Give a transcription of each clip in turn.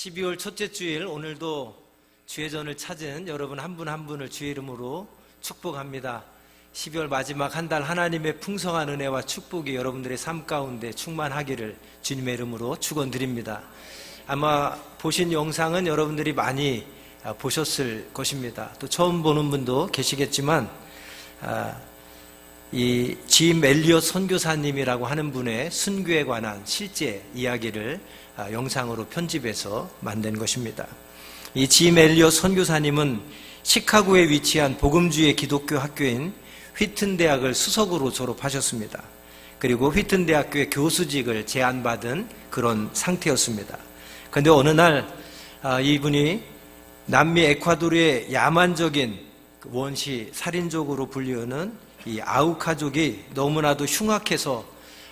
12월 첫째 주일, 오늘도 주의 전을 찾은 여러분 한 분 한 분을 주의 이름으로 축복합니다. 12월 마지막 한 달 하나님의 풍성한 은혜와 축복이 여러분들의 삶 가운데 충만하기를 주님의 이름으로 축원드립니다. 아마 보신 영상은 여러분들이 많이 보셨을 것입니다. 또 처음 보는 분도 계시겠지만 이 짐 엘리엇 선교사님이라고 하는 분의 순교에 관한 실제 이야기를 영상으로 편집해서 만든 것입니다. 이 짐 엘리엇 선교사님은 시카고에 위치한 복음주의 기독교 학교인 휘튼 대학을 수석으로 졸업하셨습니다. 그리고 휘튼 대학교의 교수직을 제안받은 그런 상태였습니다. 그런데 어느 날 이분이 남미 에콰도르의 야만적인 원시 살인족으로 불리우는 이 아우카족이 너무나도 흉악해서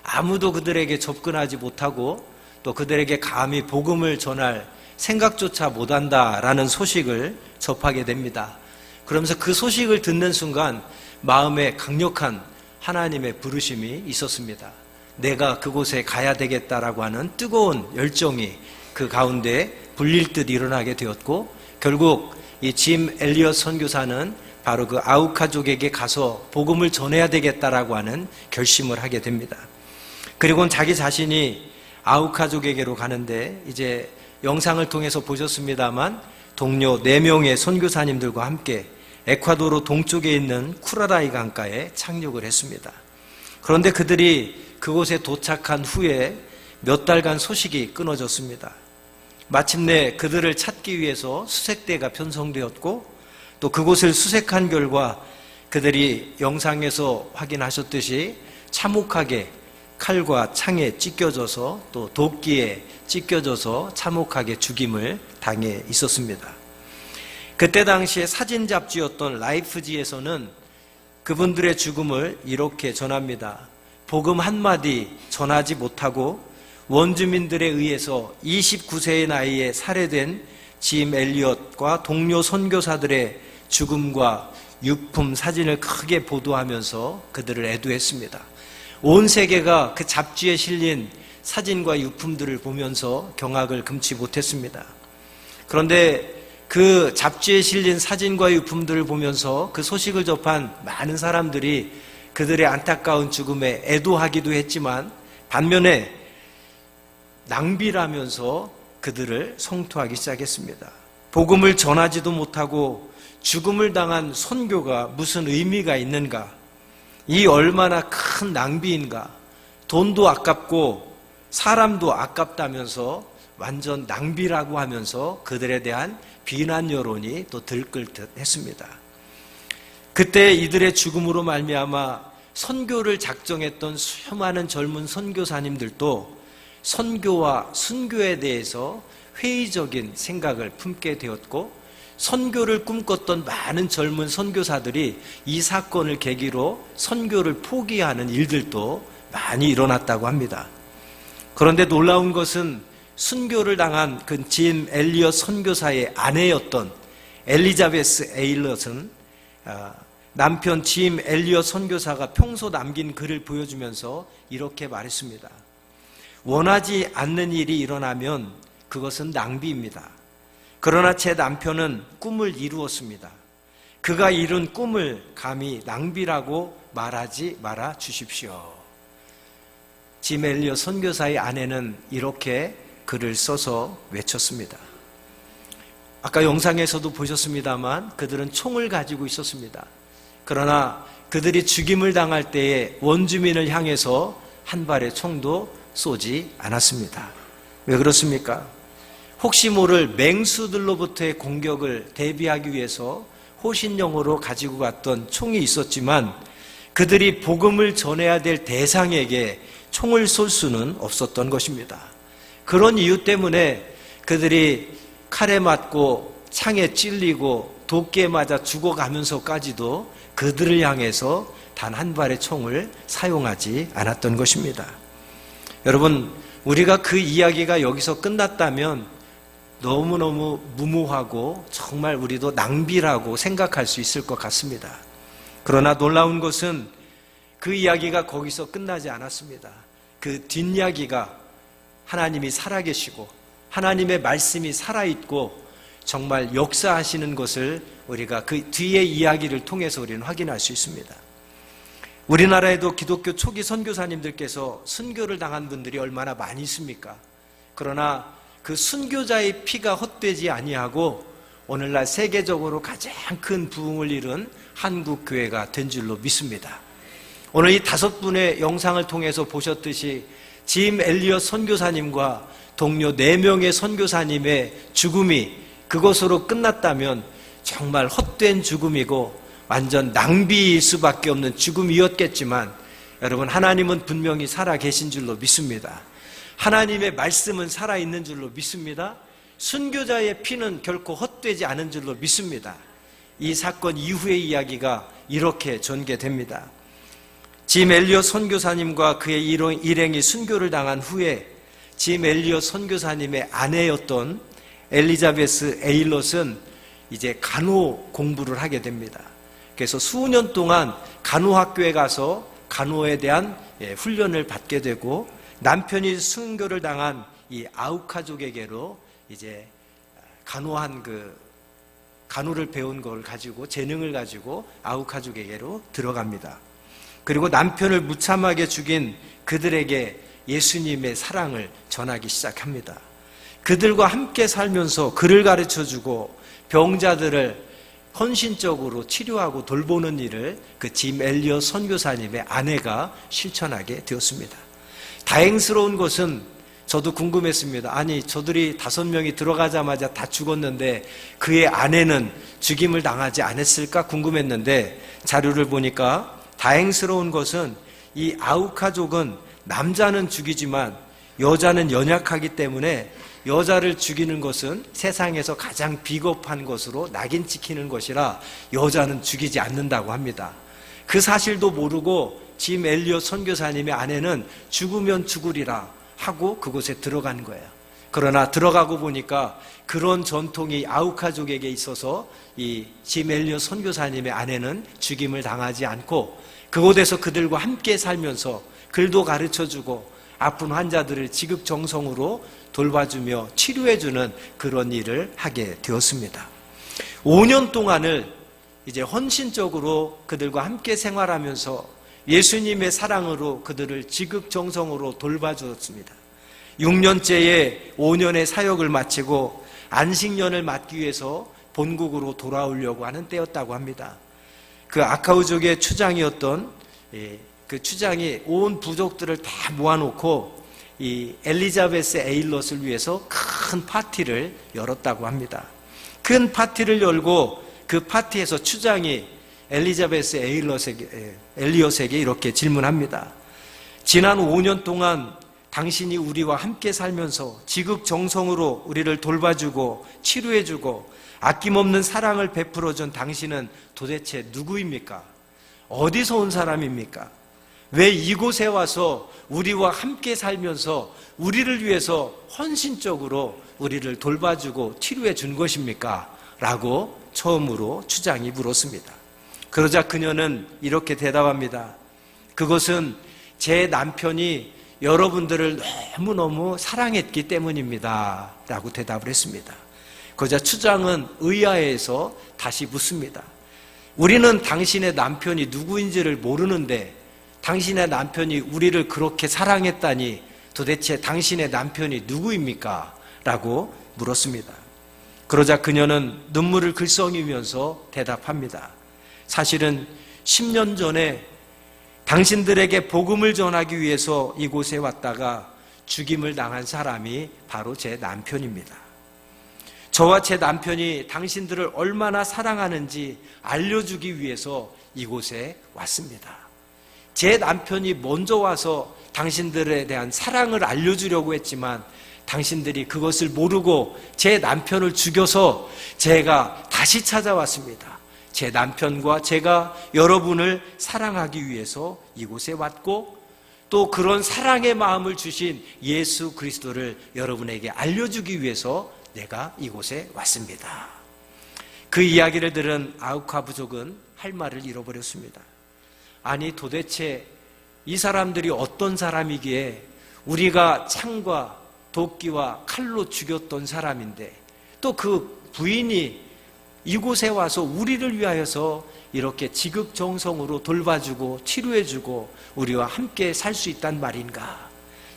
아무도 그들에게 접근하지 못하고 또 그들에게 감히 복음을 전할 생각조차 못한다라는 소식을 접하게 됩니다. 그러면서 그 소식을 듣는 순간 마음에 강력한 하나님의 부르심이 있었습니다. 내가 그곳에 가야 되겠다라고 하는 뜨거운 열정이 그 가운데 불릴 듯 일어나게 되었고, 결국 이 짐 엘리엇 선교사는 바로 그 아우카족에게 가서 복음을 전해야 되겠다라고 하는 결심을 하게 됩니다. 그리고는 자기 자신이 아우카족에게로 가는데, 이제 영상을 통해서 보셨습니다만 동료 4명의 선교사님들과 함께 에콰도르 동쪽에 있는 쿠라라이 강가에 착륙을 했습니다. 그런데 그들이 그곳에 도착한 후에 몇 달간 소식이 끊어졌습니다. 마침내 그들을 찾기 위해서 수색대가 편성되었고, 또 그곳을 수색한 결과 그들이 영상에서 확인하셨듯이 참혹하게 칼과 창에 찢겨져서 또 도끼에 찢겨져서 참혹하게 죽임을 당해 있었습니다. 그때 당시에 사진 잡지였던 라이프지에서는 그분들의 죽음을 이렇게 전합니다. 복음 한마디 전하지 못하고 원주민들에 의해서 29세의 나이에 살해된 짐 엘리엇과 동료 선교사들의 죽음과 유품 사진을 크게 보도하면서 그들을 애도했습니다. 온 세계가 그 잡지에 실린 사진과 유품들을 보면서 경악을 금치 못했습니다. 그런데 그 잡지에 실린 사진과 유품들을 보면서 그 소식을 접한 많은 사람들이 그들의 안타까운 죽음에 애도하기도 했지만, 반면에 낭비라면서 그들을 성토하기 시작했습니다. 복음을 전하지도 못하고 죽음을 당한 선교가 무슨 의미가 있는가? 이 얼마나 큰 낭비인가? 돈도 아깝고 사람도 아깝다면서 완전 낭비라고 하면서 그들에 대한 비난 여론이 또 들끓 듯 했습니다. 그때 이들의 죽음으로 말미암아 선교를 작정했던 수많은 젊은 선교사님들도 선교와 순교에 대해서 회의적인 생각을 품게 되었고, 선교를 꿈꿨던 많은 젊은 선교사들이 이 사건을 계기로 선교를 포기하는 일들도 많이 일어났다고 합니다. 그런데 놀라운 것은 순교를 당한 그 짐 엘리엇 선교사의 아내였던 엘리자베스 에일럿은 남편 짐 엘리엇 선교사가 평소 남긴 글을 보여주면서 이렇게 말했습니다. 원하지 않는 일이 일어나면 그것은 낭비입니다. 그러나 제 남편은 꿈을 이루었습니다. 그가 이룬 꿈을 감히 낭비라고 말하지 말아 주십시오. 짐 엘리엇 선교사의 아내는 이렇게 글을 써서 외쳤습니다. 아까 영상에서도 보셨습니다만 그들은 총을 가지고 있었습니다. 그러나 그들이 죽임을 당할 때에 원주민을 향해서 한 발의 총도 쏘지 않았습니다. 왜 그렇습니까? 혹시 모를 맹수들로부터의 공격을 대비하기 위해서 호신용으로 가지고 갔던 총이 있었지만, 그들이 복음을 전해야 될 대상에게 총을 쏠 수는 없었던 것입니다. 그런 이유 때문에 그들이 칼에 맞고 창에 찔리고 도끼에 맞아 죽어가면서까지도 그들을 향해서 단 한 발의 총을 사용하지 않았던 것입니다. 여러분, 우리가 그 이야기가 여기서 끝났다면 너무너무 무모하고 정말 우리도 낭비라고 생각할 수 있을 것 같습니다. 그러나 놀라운 것은 그 이야기가 거기서 끝나지 않았습니다. 그 뒷이야기가 하나님이 살아계시고 하나님의 말씀이 살아있고 정말 역사하시는 것을 우리가 그 뒤의 이야기를 통해서 우리는 확인할 수 있습니다. 우리나라에도 기독교 초기 선교사님들께서 순교를 당한 분들이 얼마나 많이 있습니까? 그러나 그 순교자의 피가 헛되지 아니하고 오늘날 세계적으로 가장 큰 부흥을 이룬 한국 교회가 된 줄로 믿습니다. 오늘 이 5분의 영상을 통해서 보셨듯이 짐 엘리엇 선교사님과 동료 4명의 선교사님의 죽음이 그것으로 끝났다면 정말 헛된 죽음이고 완전 낭비일 수밖에 없는 죽음이었겠지만 여러분, 하나님은 분명히 살아계신 줄로 믿습니다. 하나님의 말씀은 살아있는 줄로 믿습니다. 순교자의 피는 결코 헛되지 않은 줄로 믿습니다. 이 사건 이후의 이야기가 이렇게 전개됩니다. 짐 엘리엇 선교사님과 그의 일행이 순교를 당한 후에 짐 엘리엇 선교사님의 아내였던 엘리자베스 에일롯은 이제 간호 공부를 하게 됩니다. 그래서 수년 동안 간호학교에 가서 간호에 대한 훈련을 받게 되고 남편이 순교를 당한 이 아우카족에게로 이제 간호를 배운 걸 가지고 재능을 가지고 아우카족에게로 들어갑니다. 그리고 남편을 무참하게 죽인 그들에게 예수님의 사랑을 전하기 시작합니다. 그들과 함께 살면서 그를 가르쳐주고 병자들을 헌신적으로 치료하고 돌보는 일을 그 짐 엘리엇 선교사님의 아내가 실천하게 되었습니다. 다행스러운 것은 저도 궁금했습니다. 아니, 저들이 5명이 들어가자마자 다 죽었는데 그의 아내는 죽임을 당하지 않았을까 궁금했는데 자료를 보니까 다행스러운 것은 이 아우카족은 남자는 죽이지만 여자는 연약하기 때문에 여자를 죽이는 것은 세상에서 가장 비겁한 것으로 낙인 찍히는 것이라 여자는 죽이지 않는다고 합니다. 그 사실도 모르고 짐 엘리엇 선교사님의 아내는 죽으면 죽으리라 하고 그곳에 들어간 거예요. 그러나 들어가고 보니까 그런 전통이 아우카족에게 있어서 이 짐 엘리엇 선교사님의 아내는 죽임을 당하지 않고 그곳에서 그들과 함께 살면서 글도 가르쳐주고 아픈 환자들을 지극정성으로 돌봐주며 치료해주는 그런 일을 하게 되었습니다. 5년 동안을 이제 헌신적으로 그들과 함께 생활하면서 예수님의 사랑으로 그들을 지극정성으로 돌봐주었습니다. 6년째에 5년의 사역을 마치고 안식년을 맞기 위해서 본국으로 돌아오려고 하는 때였다고 합니다. 그 아카우족의 추장이었던 그 추장이 온 부족들을 다 모아놓고 이 엘리자베스 에일롯을 위해서 큰 파티를 열었다고 합니다. 큰 파티를 열고 그 파티에서 추장이 엘리자베스 엘리엇에게 이렇게 질문합니다. 지난 5년 동안 당신이 우리와 함께 살면서 지극정성으로 우리를 돌봐주고 치료해주고 아낌없는 사랑을 베풀어준 당신은 도대체 누구입니까? 어디서 온 사람입니까? 왜 이곳에 와서 우리와 함께 살면서 우리를 위해서 헌신적으로 우리를 돌봐주고 치료해 준 것입니까? 라고 처음으로 추장이 물었습니다. 그러자 그녀는 이렇게 대답합니다. 그것은 제 남편이 여러분들을 너무너무 사랑했기 때문입니다. 라고 대답을 했습니다. 그러자 추장은 의아해서 다시 묻습니다. 우리는 당신의 남편이 누구인지를 모르는데 당신의 남편이 우리를 그렇게 사랑했다니 도대체 당신의 남편이 누구입니까? 라고 물었습니다. 그러자 그녀는 눈물을 글썽이면서 대답합니다. 사실은 10년 전에 당신들에게 복음을 전하기 위해서 이곳에 왔다가 죽임을 당한 사람이 바로 제 남편입니다. 저와 제 남편이 당신들을 얼마나 사랑하는지 알려주기 위해서 이곳에 왔습니다. 제 남편이 먼저 와서 당신들에 대한 사랑을 알려주려고 했지만 당신들이 그것을 모르고 제 남편을 죽여서 제가 다시 찾아왔습니다. 제 남편과 제가 여러분을 사랑하기 위해서 이곳에 왔고 또 그런 사랑의 마음을 주신 예수 그리스도를 여러분에게 알려주기 위해서 내가 이곳에 왔습니다. 그 이야기를 들은 아우카 부족은 할 말을 잃어버렸습니다. 아니 도대체 이 사람들이 어떤 사람이기에 우리가 창과 도끼와 칼로 죽였던 사람인데 또 그 부인이 이곳에 와서 우리를 위하여서 이렇게 지극정성으로 돌봐주고 치료해주고 우리와 함께 살 수 있단 말인가?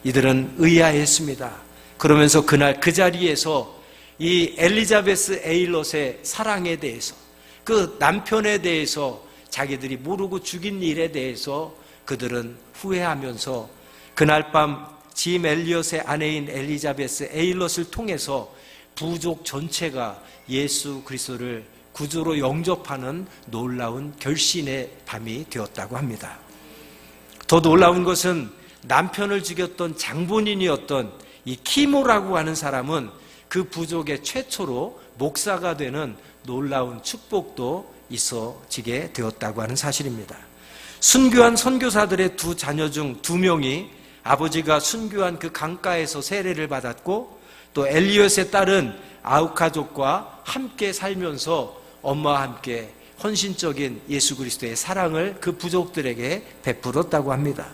이들은 의아했습니다. 그러면서 그날 그 자리에서 이 엘리자베스 에일롯의 사랑에 대해서, 그 남편에 대해서, 자기들이 모르고 죽인 일에 대해서 그들은 후회하면서 그날 밤 짐 엘리엇의 아내인 엘리자베스 에일롯을 통해서 부족 전체가 예수 그리스도를 구주로 영접하는 놀라운 결신의 밤이 되었다고 합니다. 더 놀라운 것은 남편을 죽였던 장본인이었던 이 키모라고 하는 사람은 그 부족의 최초로 목사가 되는 놀라운 축복도 있어지게 되었다고 하는 사실입니다. 순교한 선교사들의 두 자녀 중 2명이 아버지가 순교한 그 강가에서 세례를 받았고 또 엘리엇의 딸은 아우카족과 함께 살면서 엄마와 함께 헌신적인 예수 그리스도의 사랑을 그 부족들에게 베풀었다고 합니다.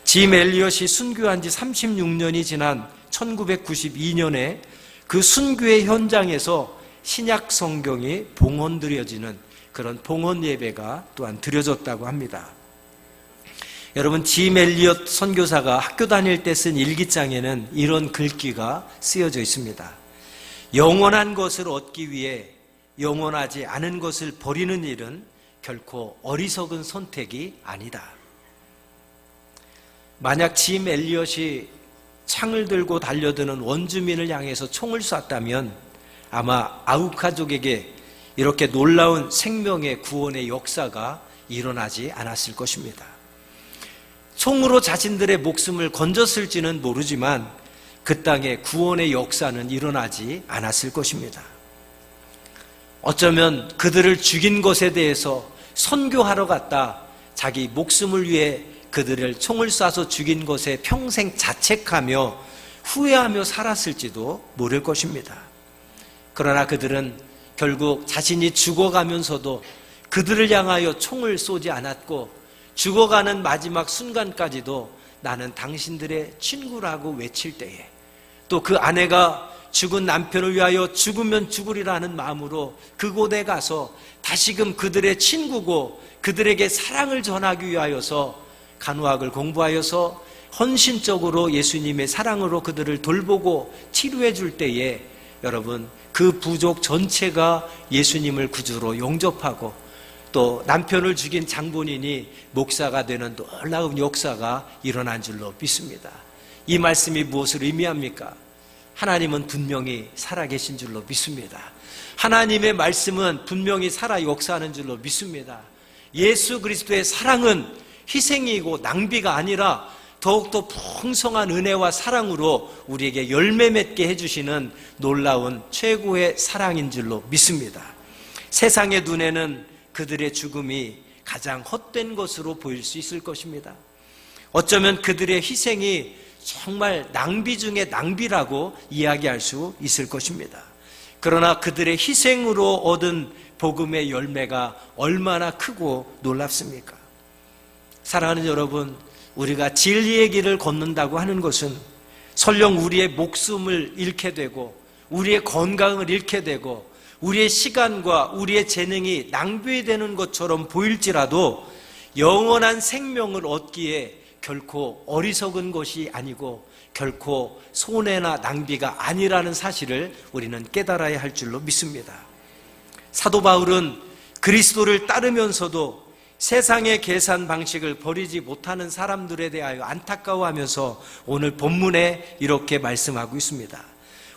짐 엘리엇이 순교한 지 36년이 지난 1992년에 그 순교의 현장에서 신약 성경이 봉헌드려지는 그런 봉헌 예배가 또한 드려졌다고 합니다. 여러분, 짐 엘리엇 선교사가 학교 다닐 때 쓴 일기장에는 이런 글귀가 쓰여져 있습니다. 영원한 것을 얻기 위해 영원하지 않은 것을 버리는 일은 결코 어리석은 선택이 아니다. 만약 짐 엘리엇이 창을 들고 달려드는 원주민을 향해서 총을 쐈다면 아마 아우카족에게 이렇게 놀라운 생명의 구원의 역사가 일어나지 않았을 것입니다. 총으로 자신들의 목숨을 건졌을지는 모르지만 그 땅에 구원의 역사는 일어나지 않았을 것입니다. 어쩌면 그들을 죽인 것에 대해서 선교하러 갔다 자기 목숨을 위해 그들을 총을 쏴서 죽인 것에 평생 자책하며 후회하며 살았을지도 모를 것입니다. 그러나 그들은 결국 자신이 죽어가면서도 그들을 향하여 총을 쏘지 않았고 죽어가는 마지막 순간까지도 나는 당신들의 친구라고 외칠 때에 또 그 아내가 죽은 남편을 위하여 죽으면 죽으리라는 마음으로 그곳에 가서 다시금 그들의 친구고 그들에게 사랑을 전하기 위하여서 간호학을 공부하여서 헌신적으로 예수님의 사랑으로 그들을 돌보고 치료해 줄 때에 여러분 그 부족 전체가 예수님을 구주로 영접하고 또 남편을 죽인 장본인이 목사가 되는 놀라운 역사가 일어난 줄로 믿습니다. 이 말씀이 무엇을 의미합니까? 하나님은 분명히 살아계신 줄로 믿습니다. 하나님의 말씀은 분명히 살아 역사하는 줄로 믿습니다. 예수 그리스도의 사랑은 희생이고 낭비가 아니라 더욱더 풍성한 은혜와 사랑으로 우리에게 열매 맺게 해주시는 놀라운 최고의 사랑인 줄로 믿습니다. 세상의 눈에는 그들의 죽음이 가장 헛된 것으로 보일 수 있을 것입니다. 어쩌면 그들의 희생이 정말 낭비 중에 낭비라고 이야기할 수 있을 것입니다. 그러나 그들의 희생으로 얻은 복음의 열매가 얼마나 크고 놀랍습니까? 사랑하는 여러분, 우리가 진리의 길을 걷는다고 하는 것은 설령 우리의 목숨을 잃게 되고 우리의 건강을 잃게 되고 우리의 시간과 우리의 재능이 낭비되는 것처럼 보일지라도 영원한 생명을 얻기에 결코 어리석은 것이 아니고 결코 손해나 낭비가 아니라는 사실을 우리는 깨달아야 할 줄로 믿습니다. 사도 바울은 그리스도를 따르면서도 세상의 계산 방식을 버리지 못하는 사람들에 대하여 안타까워하면서 오늘 본문에 이렇게 말씀하고 있습니다.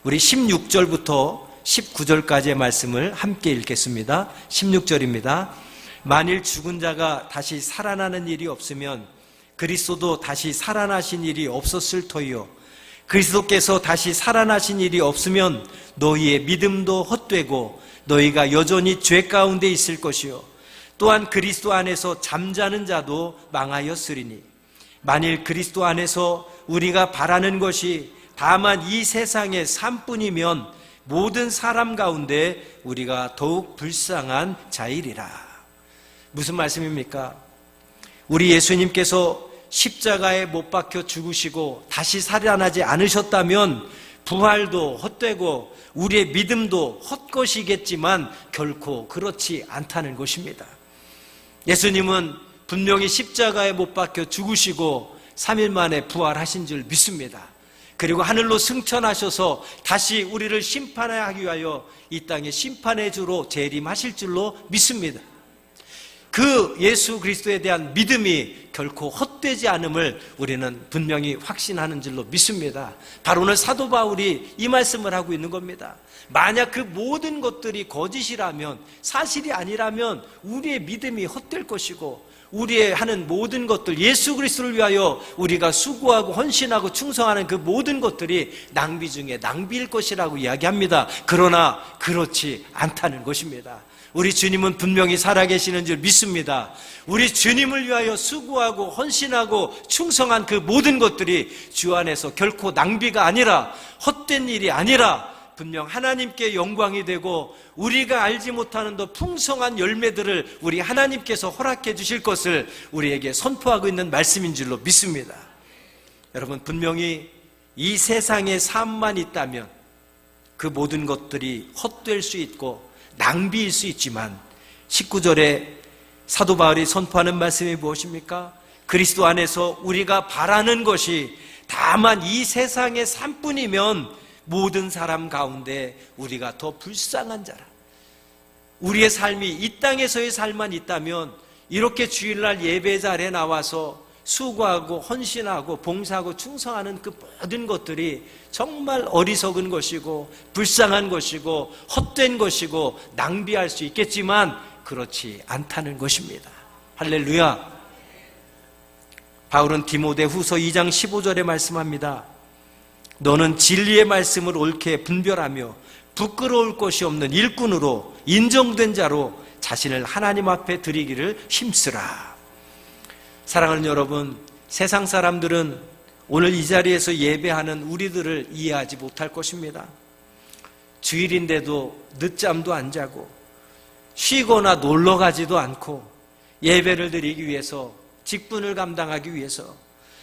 우리 16절부터 19절까지의 말씀을 함께 읽겠습니다. 16절입니다. 만일 죽은 자가 다시 살아나는 일이 없으면 그리스도도 다시 살아나신 일이 없었을 터이요 그리스도께서 다시 살아나신 일이 없으면 너희의 믿음도 헛되고 너희가 여전히 죄 가운데 있을 것이요 또한 그리스도 안에서 잠자는 자도 망하였으리니 만일 그리스도 안에서 우리가 바라는 것이 다만 이 세상의 삶뿐이면 모든 사람 가운데 우리가 더욱 불쌍한 자이리라. 무슨 말씀입니까? 우리 예수님께서 십자가에 못 박혀 죽으시고 다시 살아나지 않으셨다면 부활도 헛되고 우리의 믿음도 헛것이겠지만 결코 그렇지 않다는 것입니다. 예수님은 분명히 십자가에 못 박혀 죽으시고 3일 만에 부활하신 줄 믿습니다. 그리고 하늘로 승천하셔서 다시 우리를 심판하기 위하여 이 땅에 심판의 주로 재림하실 줄로 믿습니다. 그 예수 그리스도에 대한 믿음이 결코 헛되지 않음을 우리는 분명히 확신하는 줄로 믿습니다. 바로 오늘 사도 바울이 이 말씀을 하고 있는 겁니다. 만약 그 모든 것들이 거짓이라면, 사실이 아니라면 우리의 믿음이 헛될 것이고, 우리의 하는 모든 것들, 예수 그리스도를 위하여 우리가 수고하고 헌신하고 충성하는 그 모든 것들이 낭비 중에 낭비일 것이라고 이야기합니다. 그러나 그렇지 않다는 것입니다. 우리 주님은 분명히 살아계시는 줄 믿습니다. 우리 주님을 위하여 수고하고 헌신하고 충성한 그 모든 것들이 주 안에서 결코 낭비가 아니라 헛된 일이 아니라 분명 하나님께 영광이 되고 우리가 알지 못하는 더 풍성한 열매들을 우리 하나님께서 허락해 주실 것을 우리에게 선포하고 있는 말씀인 줄로 믿습니다. 여러분, 분명히 이 세상에 삶만 있다면 그 모든 것들이 헛될 수 있고 낭비일 수 있지만 19절에 사도 바울이 선포하는 말씀이 무엇입니까? 그리스도 안에서 우리가 바라는 것이 다만 이 세상의 삶뿐이면 모든 사람 가운데 우리가 더 불쌍한 자라. 우리의 삶이 이 땅에서의 삶만 있다면 이렇게 주일날 예배 자리에 나와서 수고하고 헌신하고 봉사하고 충성하는 그 모든 것들이 정말 어리석은 것이고 불쌍한 것이고 헛된 것이고 낭비할 수 있겠지만 그렇지 않다는 것입니다. 할렐루야. 바울은 디모데 후서 2장 15절에 말씀합니다. 너는 진리의 말씀을 옳게 분별하며 부끄러울 것이 없는 일꾼으로 인정된 자로 자신을 하나님 앞에 드리기를 힘쓰라. 사랑하는 여러분, 세상 사람들은 오늘 이 자리에서 예배하는 우리들을 이해하지 못할 것입니다. 주일인데도 늦잠도 안 자고 쉬거나 놀러 가지도 않고 예배를 드리기 위해서, 직분을 감당하기 위해서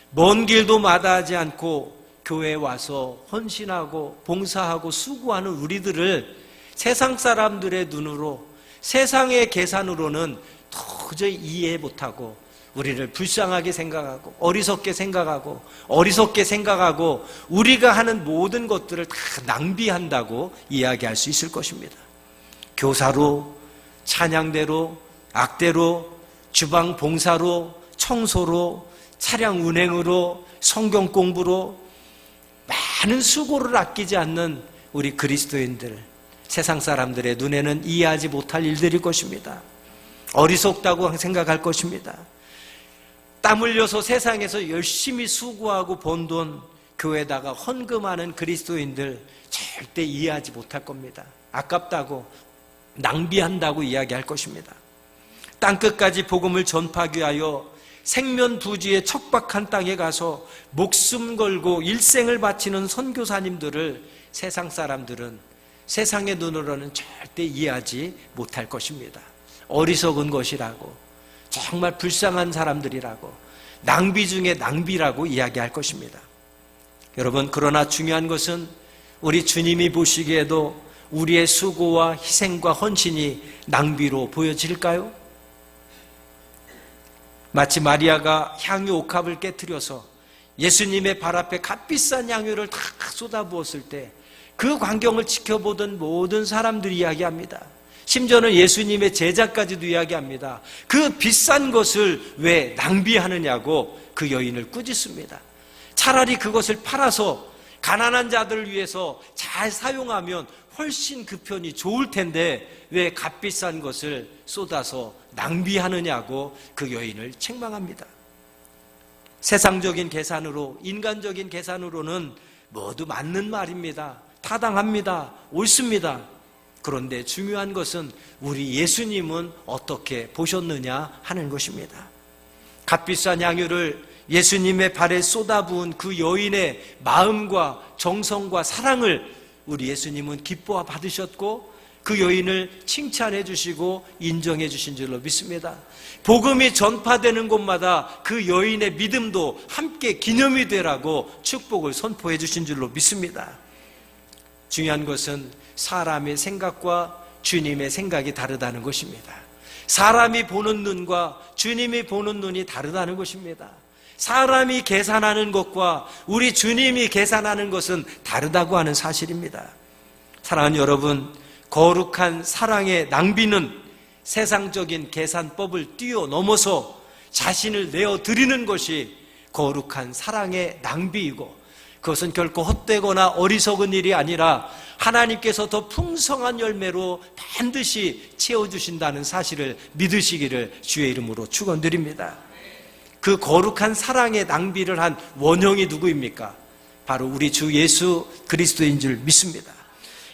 먼 길도 마다하지 않고 교회에 와서 헌신하고 봉사하고 수고하는 우리들을 세상 사람들의 눈으로, 세상의 계산으로는 도저히 이해 못하고 우리를 불쌍하게 생각하고 어리석게 생각하고 우리가 하는 모든 것들을 다 낭비한다고 이야기할 수 있을 것입니다. 교사로, 찬양대로, 악대로, 주방 봉사로, 청소로, 차량 운행으로, 성경 공부로 많은 수고를 아끼지 않는 우리 그리스도인들, 세상 사람들의 눈에는 이해하지 못할 일들일 것입니다. 어리석다고 생각할 것입니다. 땀 흘려서 세상에서 열심히 수고하고 번 돈 교회에다가 헌금하는 그리스도인들 절대 이해하지 못할 겁니다. 아깝다고, 낭비한다고 이야기할 것입니다. 땅끝까지 복음을 전파하기 위하여 생면부지의 척박한 땅에 가서 목숨 걸고 일생을 바치는 선교사님들을 세상 사람들은 세상의 눈으로는 절대 이해하지 못할 것입니다. 어리석은 것이라고, 정말 불쌍한 사람들이라고, 낭비 중에 낭비라고 이야기할 것입니다. 여러분, 그러나 중요한 것은 우리 주님이 보시기에도 우리의 수고와 희생과 헌신이 낭비로 보여질까요? 마치 마리아가 향유 옥합을 깨뜨려서 예수님의 발 앞에 값비싼 향유를 다 쏟아부었을 때 그 광경을 지켜보던 모든 사람들이 이야기합니다. 심지어는 예수님의 제자까지도 이야기합니다. 그 비싼 것을 왜 낭비하느냐고 그 여인을 꾸짖습니다. 차라리 그것을 팔아서 가난한 자들을 위해서 잘 사용하면 훨씬 그 편이 좋을 텐데 왜 값비싼 것을 쏟아서 낭비하느냐고 그 여인을 책망합니다. 세상적인 계산으로, 인간적인 계산으로는 모두 맞는 말입니다. 타당합니다. 옳습니다. 그런데 중요한 것은 우리 예수님은 어떻게 보셨느냐 하는 것입니다. 값비싼 향유를 예수님의 발에 쏟아부은 그 여인의 마음과 정성과 사랑을 우리 예수님은 기뻐 받으셨고 그 여인을 칭찬해 주시고 인정해 주신 줄로 믿습니다. 복음이 전파되는 곳마다 그 여인의 믿음도 함께 기념이 되라고 축복을 선포해 주신 줄로 믿습니다. 중요한 것은 사람의 생각과 주님의 생각이 다르다는 것입니다. 사람이 보는 눈과 주님이 보는 눈이 다르다는 것입니다. 사람이 계산하는 것과 우리 주님이 계산하는 것은 다르다고 하는 사실입니다. 사랑하는 여러분, 거룩한 사랑의 낭비는 세상적인 계산법을 뛰어넘어서 자신을 내어드리는 것이 거룩한 사랑의 낭비이고, 그것은 결코 헛되거나 어리석은 일이 아니라 하나님께서 더 풍성한 열매로 반드시 채워주신다는 사실을 믿으시기를 주의 이름으로 축원드립니다. 그 거룩한 사랑의 낭비를 한 원형이 누구입니까? 바로 우리 주 예수 그리스도인 줄 믿습니다.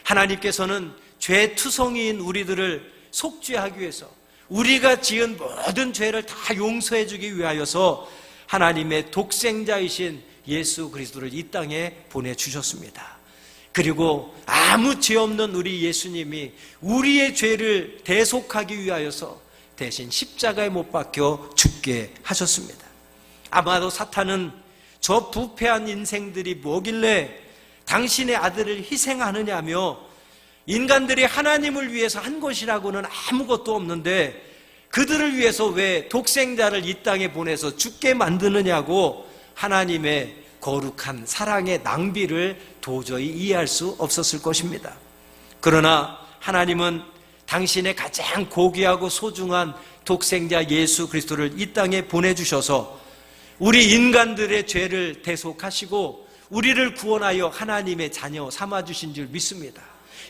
하나님께서는 죄투성이인 우리들을 속죄하기 위해서, 우리가 지은 모든 죄를 다 용서해 주기 위하여서 하나님의 독생자이신 예수 그리스도를 이 땅에 보내주셨습니다. 그리고 아무 죄 없는 우리 예수님이 우리의 죄를 대속하기 위하여서 대신 십자가에 못 박혀 죽게 하셨습니다. 아마도 사탄은 저 부패한 인생들이 뭐길래 당신의 아들을 희생하느냐며, 인간들이 하나님을 위해서 한 것이라고는 아무것도 없는데 그들을 위해서 왜 독생자를 이 땅에 보내서 죽게 만드느냐고 하나님의 거룩한 사랑의 낭비를 도저히 이해할 수 없었을 것입니다. 그러나 하나님은 당신의 가장 고귀하고 소중한 독생자 예수 그리스도를 이 땅에 보내주셔서 우리 인간들의 죄를 대속하시고 우리를 구원하여 하나님의 자녀 삼아주신 줄 믿습니다.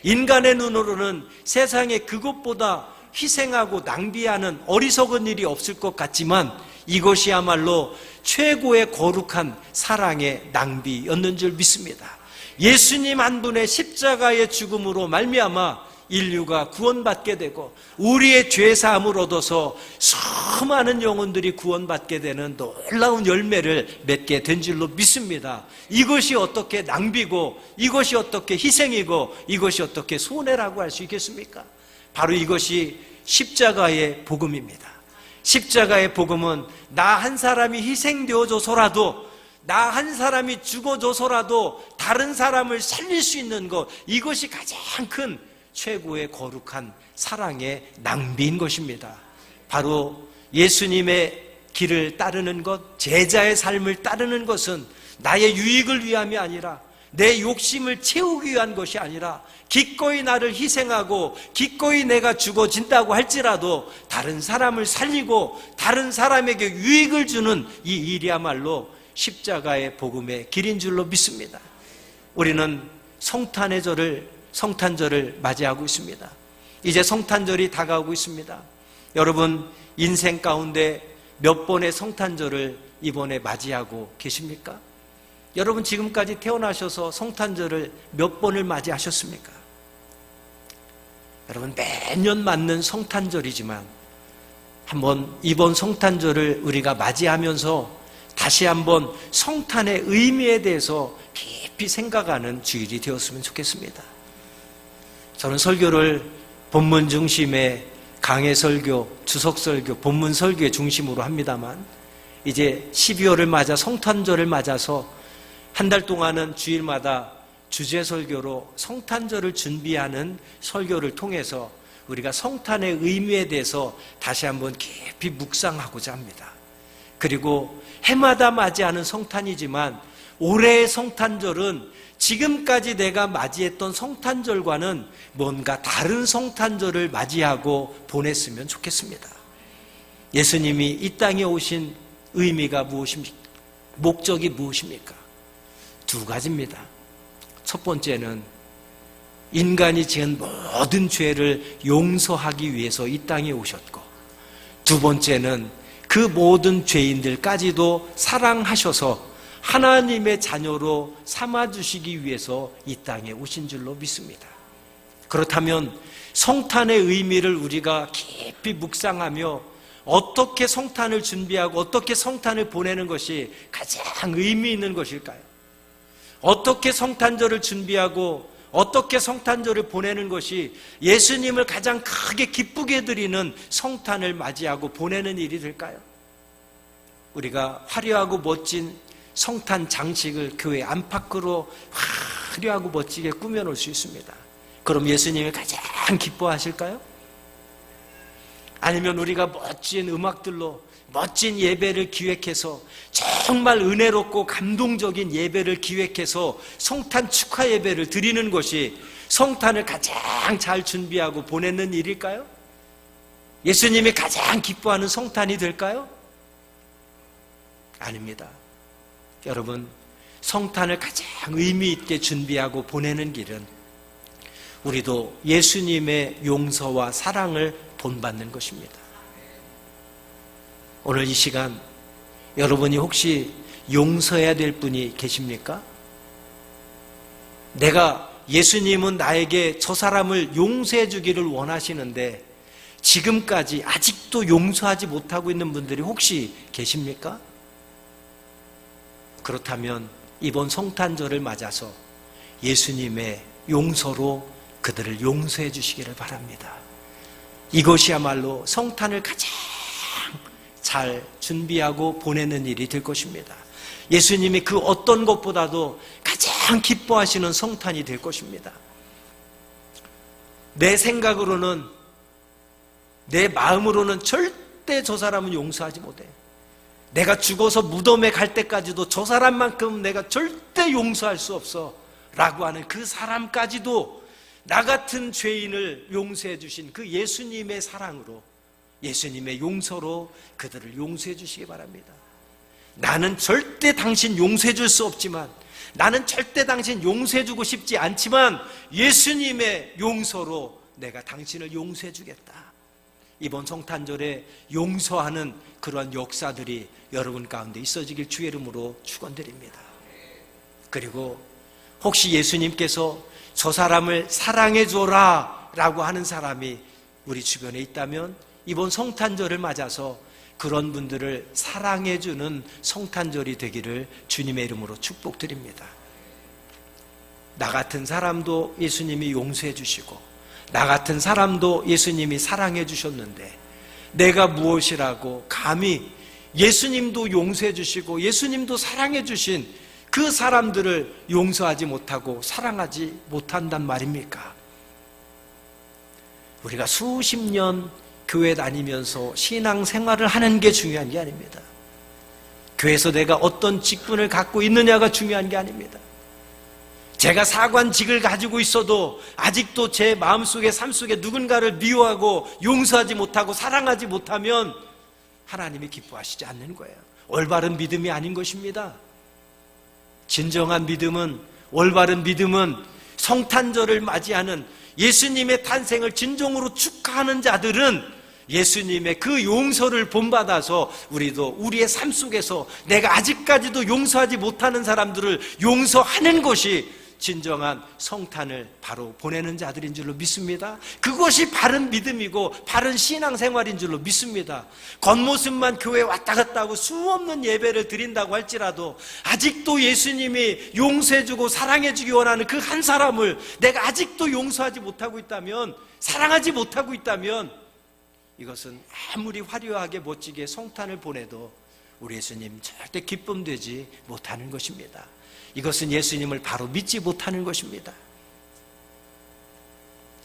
인간의 눈으로는 세상에 그것보다 희생하고 낭비하는 어리석은 일이 없을 것 같지만 이것이야말로 최고의 거룩한 사랑의 낭비였는 줄 믿습니다. 예수님 한 분의 십자가의 죽음으로 말미암아 인류가 구원받게 되고 우리의 죄사함을 얻어서 수많은 영혼들이 구원받게 되는 놀라운 열매를 맺게 된 줄로 믿습니다. 이것이 어떻게 낭비고, 이것이 어떻게 희생이고, 이것이 어떻게 손해라고 할 수 있겠습니까? 바로 이것이 십자가의 복음입니다. 십자가의 복음은 나 한 사람이 희생되어줘서라도, 나 한 사람이 죽어줘서라도 다른 사람을 살릴 수 있는 것, 이것이 가장 큰 최고의 거룩한 사랑의 낭비인 것입니다. 바로 예수님의 길을 따르는 것, 제자의 삶을 따르는 것은 나의 유익을 위함이 아니라, 내 욕심을 채우기 위한 것이 아니라, 기꺼이 나를 희생하고 기꺼이 내가 죽어진다고 할지라도 다른 사람을 살리고 다른 사람에게 유익을 주는 이 일이야말로 십자가의 복음의 길인 줄로 믿습니다. 우리는 성탄절을 맞이하고 있습니다. 이제 성탄절이 다가오고 있습니다. 여러분, 인생 가운데 몇 번의 성탄절을 이번에 맞이하고 계십니까? 여러분, 지금까지 태어나셔서 성탄절을 몇 번을 맞이하셨습니까? 여러분, 매년 맞는 성탄절이지만 한번 이번 성탄절을 우리가 맞이하면서 다시 한번 성탄의 의미에 대해서 깊이 생각하는 주일이 되었으면 좋겠습니다. 저는 설교를 본문 중심의 강해 설교, 주석 설교, 본문 설교의 중심으로 합니다만 이제 12월을 맞아 성탄절을 맞아서 한 달 동안은 주일마다 주제 설교로 성탄절을 준비하는 설교를 통해서 우리가 성탄의 의미에 대해서 다시 한번 깊이 묵상하고자 합니다. 그리고 해마다 맞이하는 성탄이지만 올해의 성탄절은 지금까지 내가 맞이했던 성탄절과는 뭔가 다른 성탄절을 맞이하고 보냈으면 좋겠습니다. 예수님이 이 땅에 오신 의미가 무엇입니까? 목적이 무엇입니까? 두 가지입니다. 첫 번째는 인간이 지은 모든 죄를 용서하기 위해서 이 땅에 오셨고, 두 번째는 그 모든 죄인들까지도 사랑하셔서 하나님의 자녀로 삼아주시기 위해서 이 땅에 오신 줄로 믿습니다. 그렇다면 성탄의 의미를 우리가 깊이 묵상하며 어떻게 성탄을 준비하고 어떻게 성탄을 보내는 것이 가장 의미 있는 것일까요? 어떻게 성탄절을 준비하고 어떻게 성탄절을 보내는 것이 예수님을 가장 크게 기쁘게 드리는 성탄을 맞이하고 보내는 일이 될까요? 우리가 화려하고 멋진 성탄 장식을 교회 안팎으로 화려하고 멋지게 꾸며놓을 수 있습니다. 그럼 예수님이 가장 기뻐하실까요? 아니면 우리가 멋진 음악들로 멋진 예배를 기획해서 정말 은혜롭고 감동적인 예배를 기획해서 성탄 축하 예배를 드리는 것이 성탄을 가장 잘 준비하고 보내는 일일까요? 예수님이 가장 기뻐하는 성탄이 될까요? 아닙니다. 여러분, 성탄을 가장 의미 있게 준비하고 보내는 길은 우리도 예수님의 용서와 사랑을 본받는 것입니다. 오늘 이 시간 여러분이 혹시 용서해야 될 분이 계십니까? 내가 예수님은 나에게 저 사람을 용서해 주기를 원하시는데 지금까지 아직도 용서하지 못하고 있는 분들이 혹시 계십니까? 그렇다면 이번 성탄절을 맞아서 예수님의 용서로 그들을 용서해 주시기를 바랍니다. 이것이야말로 성탄을 가장 잘 준비하고 보내는 일이 될 것입니다. 예수님이 그 어떤 것보다도 가장 기뻐하시는 성탄이 될 것입니다. 내 생각으로는, 내 마음으로는 절대 저 사람은 용서하지 못해. 내가 죽어서 무덤에 갈 때까지도 저 사람만큼 내가 절대 용서할 수 없어 라고 하는 그 사람까지도 나 같은 죄인을 용서해 주신 그 예수님의 사랑으로, 예수님의 용서로 그들을 용서해 주시기 바랍니다. 나는 절대 당신 용서해 줄 수 없지만, 나는 절대 당신 용서해 주고 싶지 않지만 예수님의 용서로 내가 당신을 용서해 주겠다. 이번 성탄절에 용서하는 그러한 역사들이 여러분 가운데 있어지길 주의 이름으로 축원드립니다. 그리고 혹시 예수님께서 저 사람을 사랑해 줘라 라고 하는 사람이 우리 주변에 있다면 이번 성탄절을 맞아서 그런 분들을 사랑해 주는 성탄절이 되기를 주님의 이름으로 축복드립니다. 나 같은 사람도 예수님이 용서해 주시고 나 같은 사람도 예수님이 사랑해 주셨는데 내가 무엇이라고 감히 예수님도 용서해 주시고 예수님도 사랑해 주신 그 사람들을 용서하지 못하고 사랑하지 못한단 말입니까? 우리가 수십 년 교회 다니면서 신앙생활을 하는 게 중요한 게 아닙니다. 교회에서 내가 어떤 직분을 갖고 있느냐가 중요한 게 아닙니다. 제가 사관직을 가지고 있어도 아직도 제 마음속에 삶속에 누군가를 미워하고 용서하지 못하고 사랑하지 못하면 하나님이 기뻐하시지 않는 거예요. 올바른 믿음이 아닌 것입니다. 진정한 믿음은, 올바른 믿음은 성탄절을 맞이하는 예수님의 탄생을 진정으로 축하하는 자들은 예수님의 그 용서를 본받아서 우리도 우리의 삶 속에서 내가 아직까지도 용서하지 못하는 사람들을 용서하는 것이 진정한 성탄을 바로 보내는 자들인 줄로 믿습니다. 그것이 바른 믿음이고 바른 신앙생활인 줄로 믿습니다. 겉모습만 교회에 왔다 갔다 하고 수없는 예배를 드린다고 할지라도 아직도 예수님이 용서해주고 사랑해주기 원하는 그 한 사람을 내가 아직도 용서하지 못하고 있다면, 사랑하지 못하고 있다면 이것은 아무리 화려하게 멋지게 성탄을 보내도 우리 예수님 절대 기쁨되지 못하는 것입니다. 이것은 예수님을 바로 믿지 못하는 것입니다.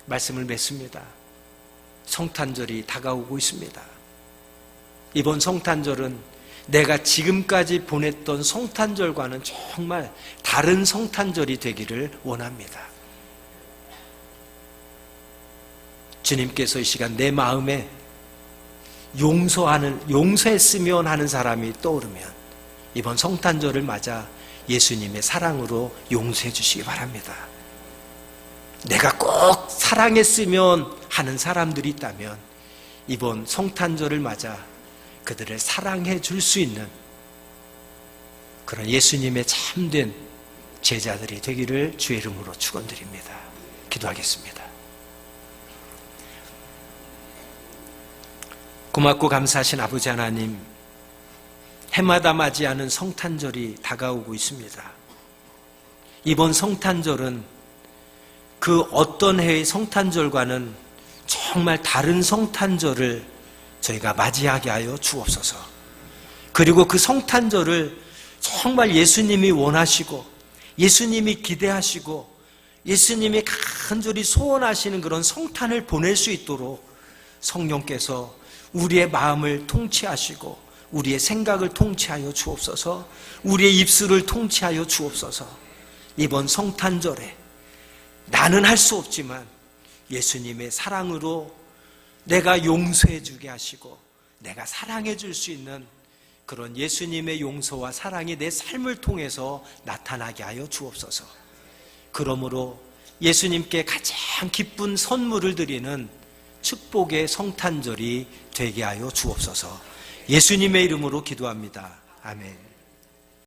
말씀을 맺습니다. 성탄절이 다가오고 있습니다. 이번 성탄절은 내가 지금까지 보냈던 성탄절과는 정말 다른 성탄절이 되기를 원합니다. 주님께서 이 시간 내 마음에 용서했으면 하는 사람이 떠오르면 이번 성탄절을 맞아 예수님의 사랑으로 용서해 주시기 바랍니다. 내가 꼭 사랑했으면 하는 사람들이 있다면 이번 성탄절을 맞아 그들을 사랑해 줄 수 있는 그런 예수님의 참된 제자들이 되기를 주의 이름으로 축원드립니다. 기도하겠습니다. 고맙고 감사하신 아버지 하나님, 해마다 맞이하는 성탄절이 다가오고 있습니다. 이번 성탄절은 그 어떤 해의 성탄절과는 정말 다른 성탄절을 저희가 맞이하게 하여 주옵소서. 그리고 그 성탄절을 정말 예수님이 원하시고 예수님이 기대하시고 예수님이 간절히 소원하시는 그런 성탄을 보낼 수 있도록 성령께서 우리의 마음을 통치하시고 우리의 생각을 통치하여 주옵소서. 우리의 입술을 통치하여 주옵소서. 이번 성탄절에 나는 할 수 없지만 예수님의 사랑으로 내가 용서해 주게 하시고 내가 사랑해 줄 수 있는 그런 예수님의 용서와 사랑이 내 삶을 통해서 나타나게 하여 주옵소서. 그러므로 예수님께 가장 기쁜 선물을 드리는 축복의 성탄절이 되게 하여 주옵소서. 예수님의 이름으로 기도합니다. 아멘.